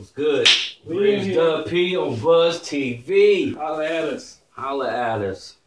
What's good? Ridge Dub P on Buzz TV. Holla at us. Holla at us.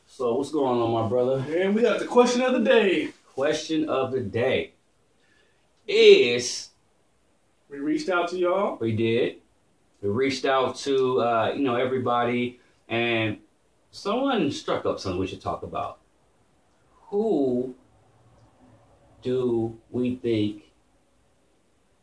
So what's going on, my brother? Man, we got the question of the day. Question of the day is... We reached out to y'all. We did. We reached out to, everybody, and someone struck up something we should talk about. Who do we think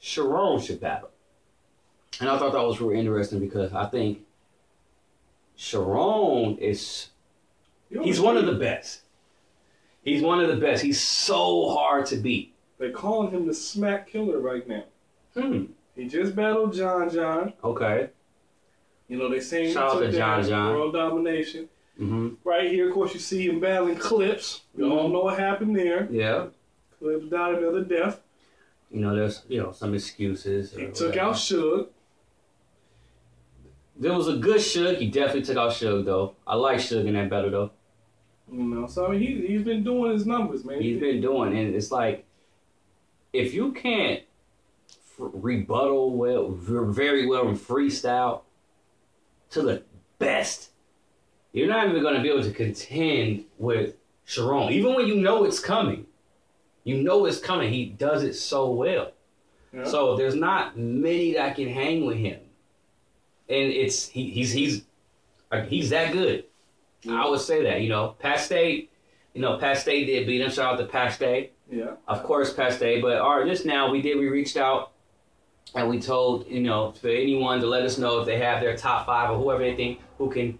Charron should battle? And I thought that was really interesting because I think Charron is... He's one of the best. He's one of the best. He's so hard to beat. They're calling him the smack killer right now. He just battled John. Okay. You know, they saying shout out to John. World domination. Right here, of course, you see him battling Clips. We all know what happened there. Yeah. Clips died another death. You know, there's some excuses. He took out Suge. There was a good Suge. He definitely took out Suge, though. I like Suge in that battle, though. You know, so I mean, he's been doing his numbers, man. He's been doing, and it's like, if you can't rebuttal very well and freestyle to the best, you're not even going to be able to contend with Charron. Even when you know it's coming. You know it's coming. He does it so well. Yeah. So there's not many that can hang with him. And he's that good. I would say that, Pat State did beat him. Shout out to Pat State. Yeah. Of course, Pat State. But just now we reached out and we told, for anyone to let us know if they have their top 5 or whoever they think who can,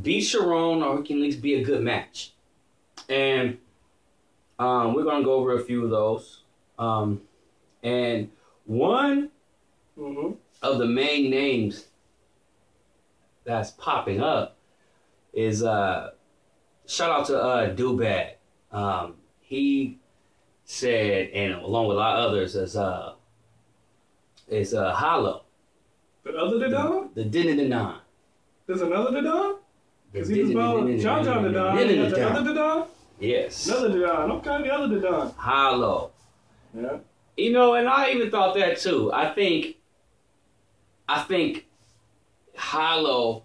beat Charron or who can at least be a good match. And we're going to go over a few of those. And one of the main names that's popping up is shout out to Dubad. He said, and along with a lot of others, is Hollow. The other Dadon? The Din-Din-Din-Don. There's another Dadon? Because he was about John Dadon. The other Dadon? Yes. Another Dadon. Okay, the other Dadon. Hollow. Yeah. And I even thought that too. I think Hollow,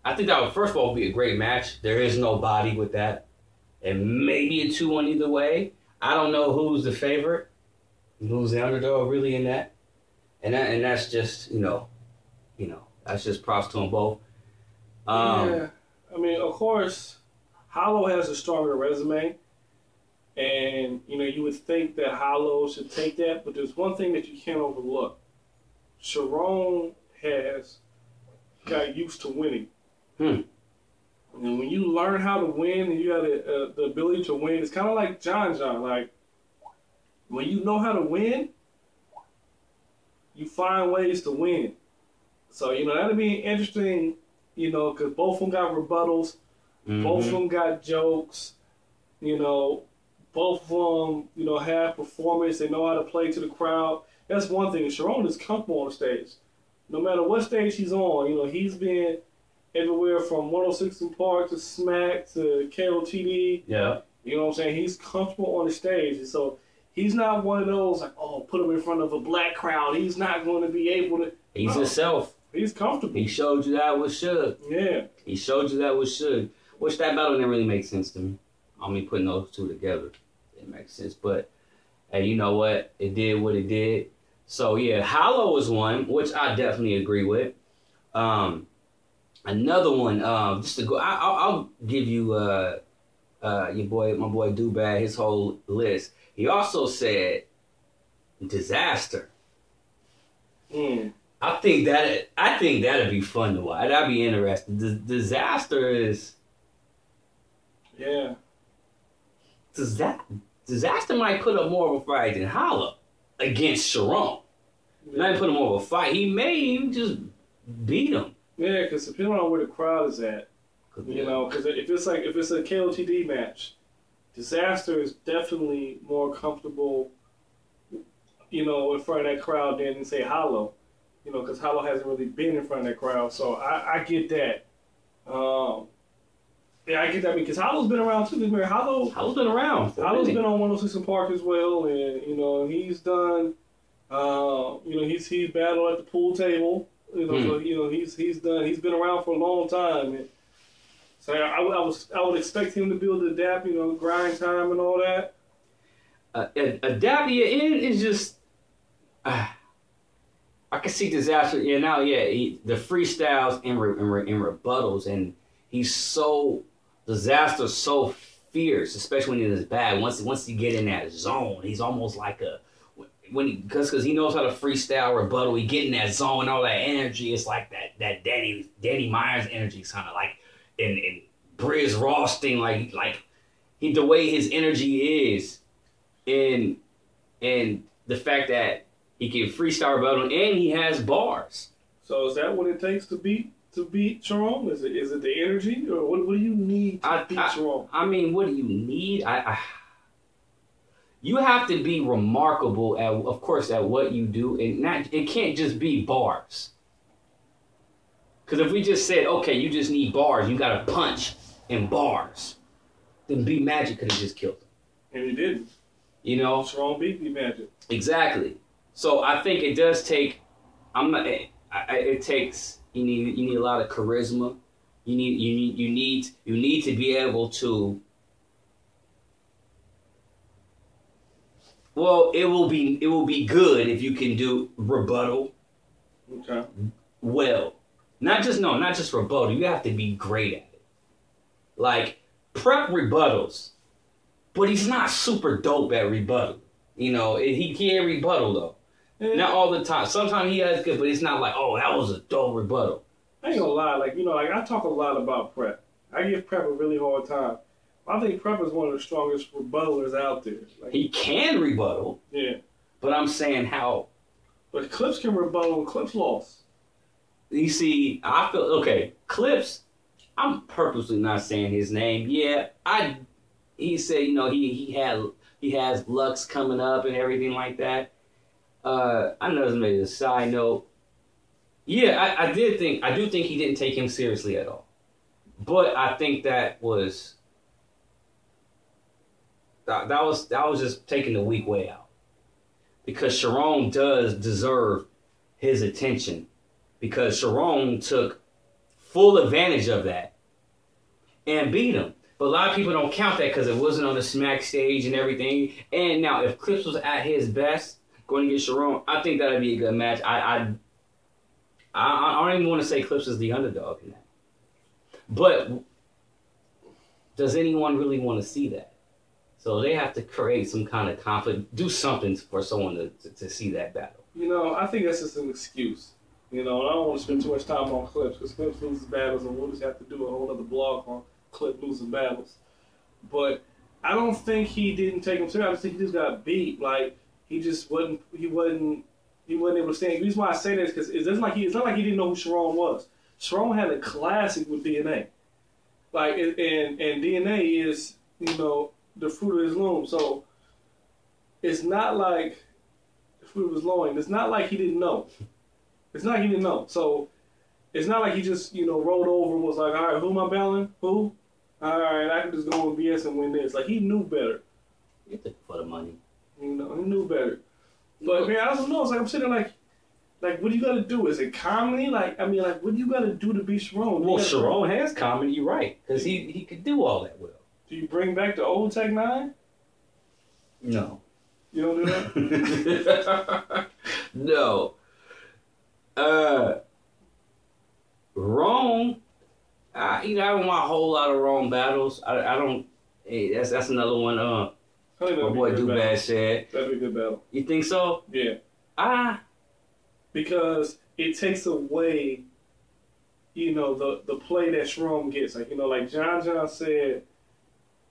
I think that would, first of all, be a great match. There is no body with that. And maybe a 2-1 either way. I don't know who's the favorite, who's the underdog really in that. And that's just, that's just props to them both. Yeah. I mean, of course, Hollow has a stronger resume. And, you would think that Hollow should take that. But there's one thing that you can't overlook. Charron has got used to winning. And when you learn how to win and you got the ability to win, it's kind of like John. Like, when you know how to win, you find ways to win. So, that'll be interesting, because both of them got rebuttals. Both of them got jokes. Both of them, have performance. They know how to play to the crowd. That's one thing. Charron is comfortable on the stage. No matter what stage he's on, he's been everywhere from 106 & Park to Smack to KOTD. Yeah. You know what I'm saying? He's comfortable on the stage. And so he's not one of those, like, put him in front of a black crowd. He's not going to be able to. He's himself. He's comfortable. He showed you that with Suge. Yeah. He showed you that with Suge. Which that battle didn't really make sense to me. I mean, putting those two together didn't make sense. But, hey, you know what? It did what it did. So, yeah, Hollow is one, which I definitely agree with. Another one, just to go, I'll give you my boy Dubad, his whole list. He also said Disaster. I think that'd be fun to watch. That'd be interesting. Disaster is... Yeah. Disaster might put up more of a fight than Hollow against Charron. Not put him more of a fight. He may even just beat him. Yeah, because depending on where the crowd is at, because if it's a KOTD match, Disaster is definitely more comfortable, in front of that crowd than say Hollow, because Hollow hasn't really been in front of that crowd. So I get that. Yeah, I get that because Hollow's been around too. Hollow's been around. Hollow's been on 106 & Park as well, and he's done He's battled at the pool table. So he's done. He's been around for a long time. And so I would expect him to be able to adapt. Grind time and all that. Adapt, it is just. I can see disaster. The freestyles and rebuttals, and he's so disaster, so fierce, especially when it is bad. Once you get in that zone, he's almost like because he knows how to freestyle rebuttal. He get in that zone, and all that energy. It's like that Danny Myers energy, kind of like in Briz Ross thing, like the way his energy is, and the fact that he can freestyle rebuttal and he has bars. So is that what it takes to beat Charron? Is it the energy, or what do you need to beat Charron? I mean, what do you need? You have to be remarkable of course, at what you do, and it can't just be bars. Because if we just said, okay, you just need bars, you got to punch and bars, then B Magic could have just killed him. And he didn't. Charron beat B Magic. Exactly. So I think it does take. It takes. You need a lot of charisma. You need to be able to. Well, it will be good if you can do rebuttal. Okay. Well, not just rebuttal. You have to be great at it. Like Prep rebuttals, but he's not super dope at rebuttal. He can't rebuttal though. Yeah. Not all the time. Sometimes he has good, but it's not like, oh, that was a dope rebuttal. I ain't gonna lie, I talk a lot about Prep. I give Prep a really hard time. I think Prep is one of the strongest rebuttalers out there. He can rebuttal. Yeah. But I'm saying how. But Clips can rebuttal, and Clips lost. You see, I feel okay. Clips. I'm purposely not saying his name. Yeah, He said, he has Lux coming up and everything like that. I know this may be a side note. Yeah, I do think he didn't take him seriously at all. But I think that was just taking the weak way out. Because Charron does deserve his attention. Because Charron took full advantage of that and beat him. But a lot of people don't count that because it wasn't on the smack stage and everything. And now, if Clips was at his best, going to get Charron, I think that would be a good match. I don't even want to say Clips is the underdog in that. But does anyone really want to see that? So they have to create some kind of conflict, do something for someone to see that battle. I think that's just an excuse. I don't want to spend too much time on Clips because Clips loses battles, and we'll just have to do a whole other blog on Clip losing battles. But I don't think he didn't take him serious. I just think he just got beat. Like, he just wasn't able to stand. The reason why I say that is because it's not like he didn't know who Charron was. Charron had a classic with DNA. Like, and DNA is, the fruit of his loom. So it's not like the fruit of his loin. It's not like he didn't know. It's not like he didn't know. So it's not like he just, rolled over and was like, all right, who am I battling? Who? All right, I can just go on BS and win this. Like, he knew better. He took for the money. He knew better. But, man, I don't know. It's like, I'm sitting there like, what do you got to do? Is it comedy? What do you got to do to beat Charron? Well, Charron has comedy, you're right. Because he could do all that well. Do you bring back the old Tech 9? No. You don't do that? No. Wrong. I don't want a whole lot of wrong battles. I don't. Hey, that's another one. My boy Do Bad said. That'd be a good battle. You think so? Yeah. Because it takes away, the play that Charron gets. Like John said,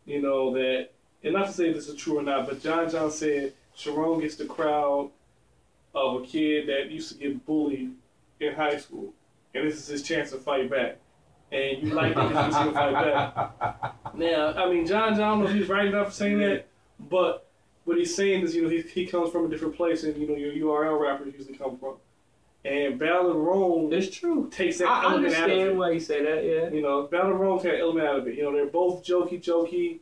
that, and not to say this is true or not, but John said Charron gets the crowd of a kid that used to get bullied in high school, and this is his chance to fight back. And you like it because he's going to fight back. Now, John, I don't know if he's right enough for saying that, but what he's saying is, he comes from a different place, and, your URL rappers usually come from. And Battle in Rome it's true. Takes that element out of it. I understand why you say that, yeah. Battle in Rome takes that element out of it. They're both jokey.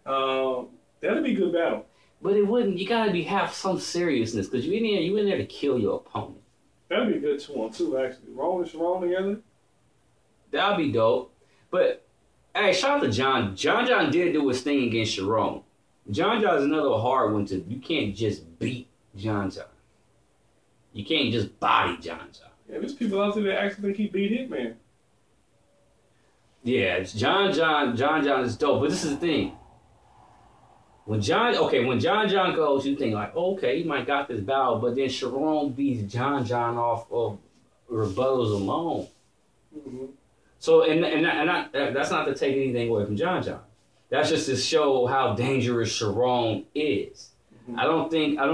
That'll be a good battle. But it wouldn't. You gotta have some seriousness because you in there to kill your opponent. That'd be a good 2-on-2 actually. Rowan and Charron together. That'd be dope. But hey, shout out to John. John did do his thing against Charron. John is another hard one to. You can't just beat John. You can't just body John. Yeah, there's people out there that actually think he beat Hitman. Yeah, it's John is dope. But this is the thing. When John goes, you think like, oh, okay, he might got this battle, but then Charron beats John off of rebuttals alone. Mm-hmm. So that's not to take anything away from John. That's just to show how dangerous Charron is. Mm-hmm. I don't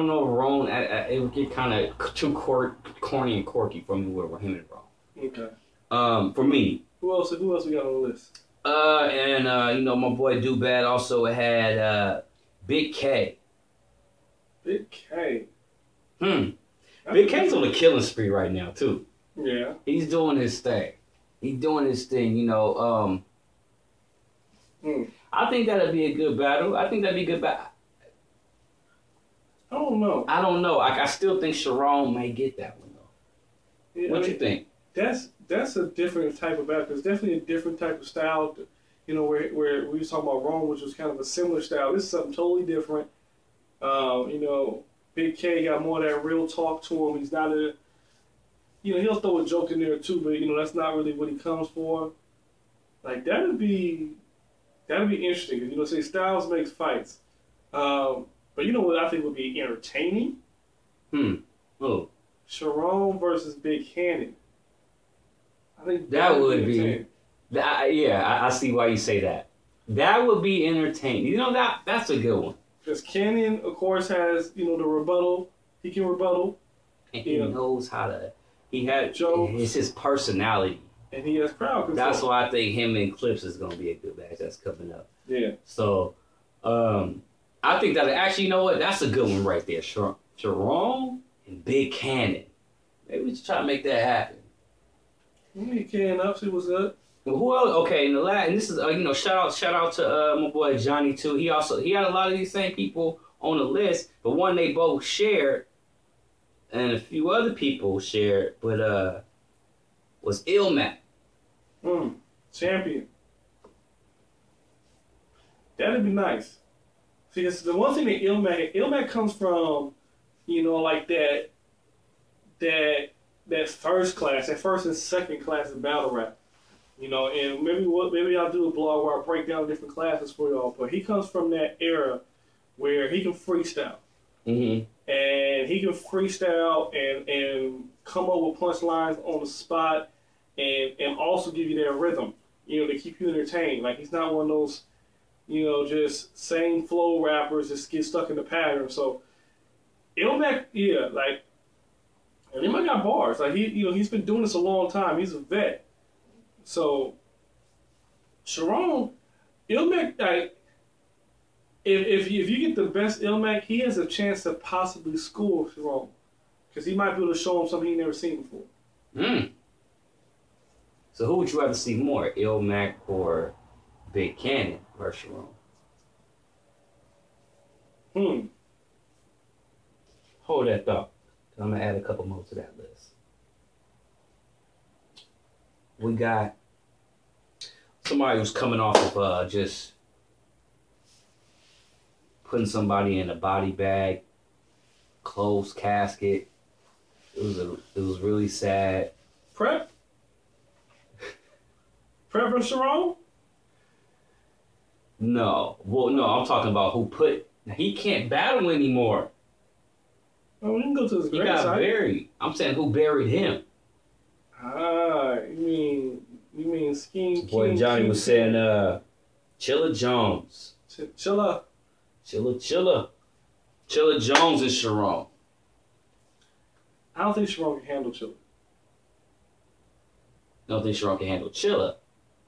know if Ron, it would get kind of too corny and quirky for me with him and Ron. Okay. For me. Who else we got on the list? My boy Dubad also had Big K. Big K. Big K's on a killing spree right now too. Yeah. He's doing his thing. I think that'd be a good battle. I don't know. I still think Charron may get that one though. Yeah, what you think? That's a different type of battle. It's definitely a different type of style. Where we was talking about Rome, which was kind of a similar style. This is something totally different. Big K got more of that real talk to him. He's not he'll throw a joke in there too, but that's not really what he comes for. Like that'd be interesting. Because say styles makes fights. But you know what I think would be entertaining? Oh. Charron versus Big Cannon. I think that would be. I see why you say that. That would be entertaining. That's a good one. Because Cannon, of course, has the rebuttal. He can rebuttal. And he knows how to. He had jokes. It's his personality. And he has crowd control. That's why I think him and Clips is gonna be a good match. That's coming up. Yeah. So, I think that actually, you know what? That's a good one right there. Charron and Big Cannon. Maybe we should try to make that happen. He can up. See what's up. Who else? Okay, and this is shout out to my boy Johnny too. He had a lot of these same people on the list, but one they both shared, and a few other people shared, but was Ilmac. Champion. That'd be nice. See, it's the one thing that Ilmac comes from, like that first class, that first and second class of battle rap. And maybe I'll do a blog where I break down different classes for y'all. But he comes from that era where he can freestyle. Mm-hmm. And he can freestyle and come up with punchlines on the spot and also give you that rhythm, to keep you entertained. Like, he's not one of those, just same flow rappers that get stuck in the pattern. So, Ilmac, and Ilmac got bars. Like, he's been doing this a long time. He's a vet. So, Charron, Ilmac, like, if you get the best Ilmac, he has a chance to possibly school Charron. Because he might be able to show him something he never seen before. So who would you rather see more, Ilmac or Big Cannon versus Charron? Hold that thought. I'm going to add a couple more to that list. We got somebody who's coming off of just putting somebody in a body bag, closed casket. It was really sad. Prep versus Charron? No. Well, no, I'm talking about he can't battle anymore. Oh, we can go to his grave. He got buried. I'm saying who buried him. You mean Scheme Boy, King? Johnny was saying, Chilla Jones. Chilla Jones is Charron. I don't think Charron can handle Chilla. I don't think Charron can handle Chilla.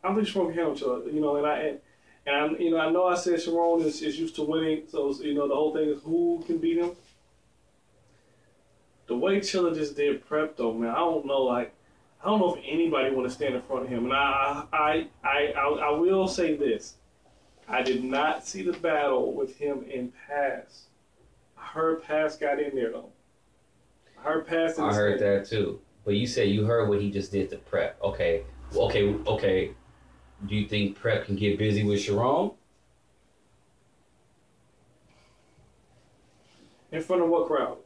I don't think Charron can handle Chilla. I know I said Charron is used to winning, so the whole thing is who can beat him. The way Chilla just did Prep though, man, I don't know if anybody want to stand in front of him. And I will say this. I did not see the battle with him in Pass. I heard Pass got in there though. I heard Pass. I heard that too. But you said you heard what he just did to Prep. Okay. Do you think Prep can get busy with Charron? In front of what crowd?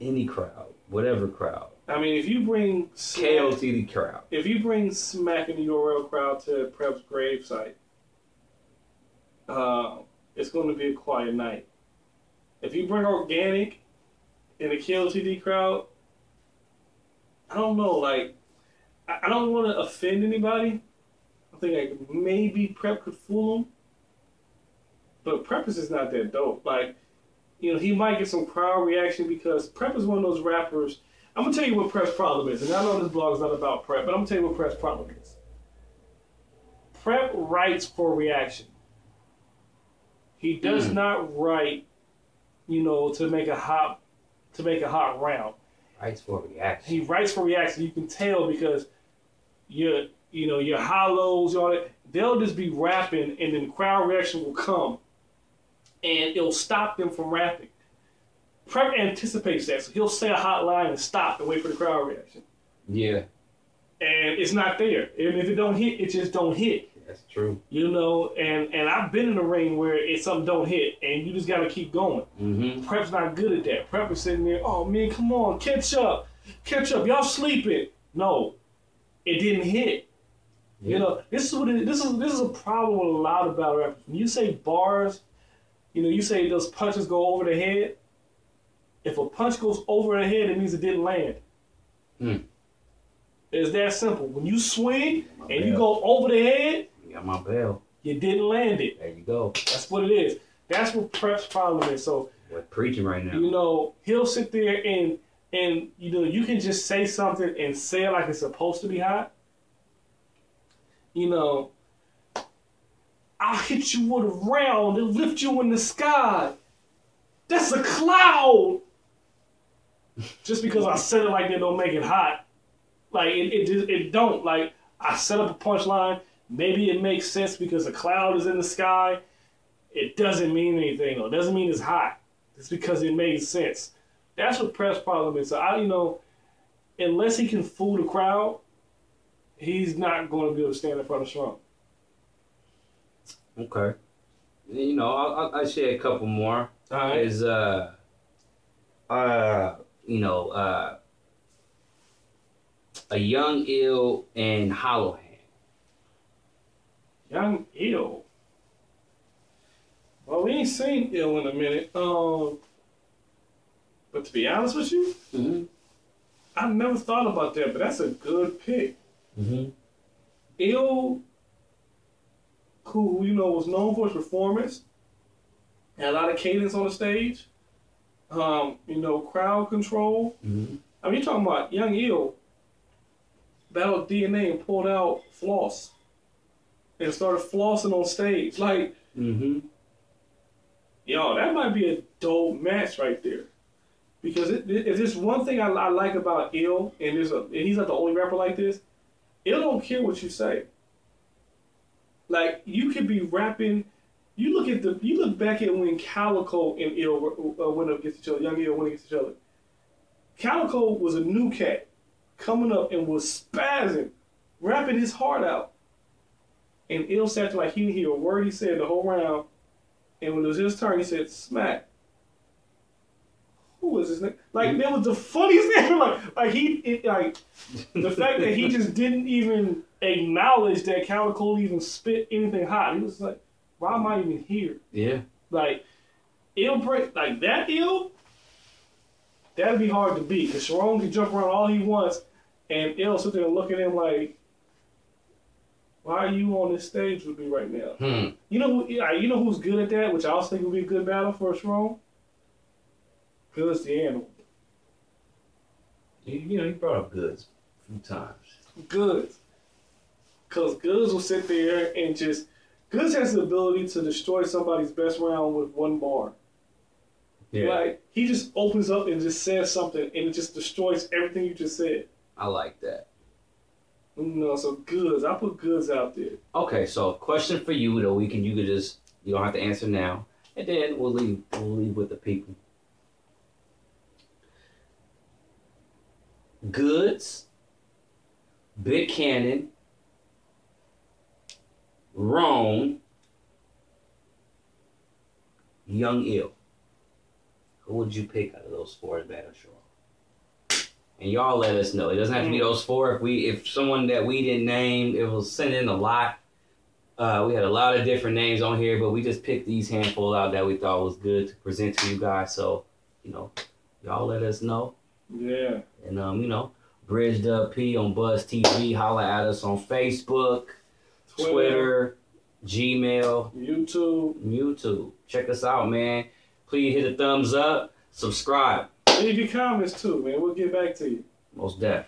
Any crowd, whatever crowd. I mean, if you bring KOTD crowd. If you bring Smack in the URL crowd to Prep's gravesite, it's going to be a quiet night. If you bring Organic in the KOTD crowd, I don't know. Like, I don't want to offend anybody. I think like maybe Prep could fool them, but Prep is just not that dope. Like, he might get some crowd reaction because Prep is one of those rappers. I'm gonna tell you what Prep's problem is, and I know this blog is not about Prep, but I'm gonna tell you what Prep's problem is. Prep writes for reaction. He does not write, to make a hot round. Writes for reaction. He writes for reaction. You can tell because your hollows, all that, they'll just be rapping, and then crowd reaction will come, and it'll stop them from rapping. Prep anticipates that, so he'll say a hot line and stop and wait for the crowd reaction. Yeah. And it's not there. And if it don't hit, it just don't hit. That's true. And I've been in a ring where something don't hit, and you just got to keep going. Mm-hmm. Prep's not good at that. Prep is sitting there, oh, man, come on, catch up. Y'all sleeping. No, it didn't hit. Yeah. This is a problem with a lot of battle rappers. When you say bars, you say those punches go over the head. If a punch goes over the head, it means it didn't land. It's that simple. When you swing and you go over the head, you got my bell. You didn't land it. There you go. That's what it is. That's what Prep's problem is. So we're preaching right now. He'll sit there and you can just say something and say it like it's supposed to be hot. I'll hit you with a round and lift you in the sky. That's a cloud. Just because I said it like that don't make it hot. Like, it don't. Like, I set up a punchline. Maybe it makes sense because a cloud is in the sky. It doesn't mean anything, though. It doesn't mean it's hot. It's because it made sense. That's what Prep's problem is. So, unless he can fool the crowd, he's not going to be able to stand in front of Charron. Okay. I'll share a couple more. All right. Is a Young Ill and Hollow Hand. Young Ill. Well, we ain't seen Ill in a minute. But to be honest with you, I never thought about that, but that's a good pick. Ill, who was known for his performance, had a lot of cadence on the stage. Crowd control. I mean, you're talking about Young Ill battled DNA and pulled out floss and started flossing on stage. Like, that might be a dope match right there. Because it's just one thing I like about Ill, and he's not the only rapper like this. Ill don't care what you say. Like, you could be rapping. You look back at when Calico and Ill went up against each other. Young Ill went against each other. Calico was a new cat coming up and was spazzing, rapping his heart out. And Ill sat there like he didn't hear a word he said the whole round. And when it was his turn, he said, "Smack." Who is this nigga? Like, that was the funniest thing. Like the fact that he just didn't even acknowledge that Calico even spit anything hot. He was like, why am I even here? Yeah. Like, Ill break, like that Ill, that'd be hard to beat. Because Charron can jump around all he wants, and Ill sit there and look at him like, why are you on this stage with me right now? You know who's good at that, which I also think would be a good battle for Charron? Goods the Animal. He brought up Goods a few times. Goods. Because Goods will sit there and just... Goods has the ability to destroy somebody's best round with one bar. Yeah. Like, he just opens up and just says something, and it just destroys everything you just said. I like that. So Goods. I put Goods out there. Okay, so question for you, though. You don't have to answer now. And then we'll leave with the people. Goods, Big Cannon, Rome, Young Ill. Who would you pick out of those four in Battle Charron? And y'all let us know. It doesn't have to be those four. If someone that we didn't name, it was sent in a lot. We had a lot of different names on here, but we just picked these handful out that we thought was good to present to you guys. So, y'all let us know. Yeah. And, Bridged Up P on Buzz TV. Holla at us on Facebook, Twitter, Gmail, YouTube. Check us out, man. Please hit a thumbs up, subscribe. Leave your comments too, man. We'll get back to you. Most def.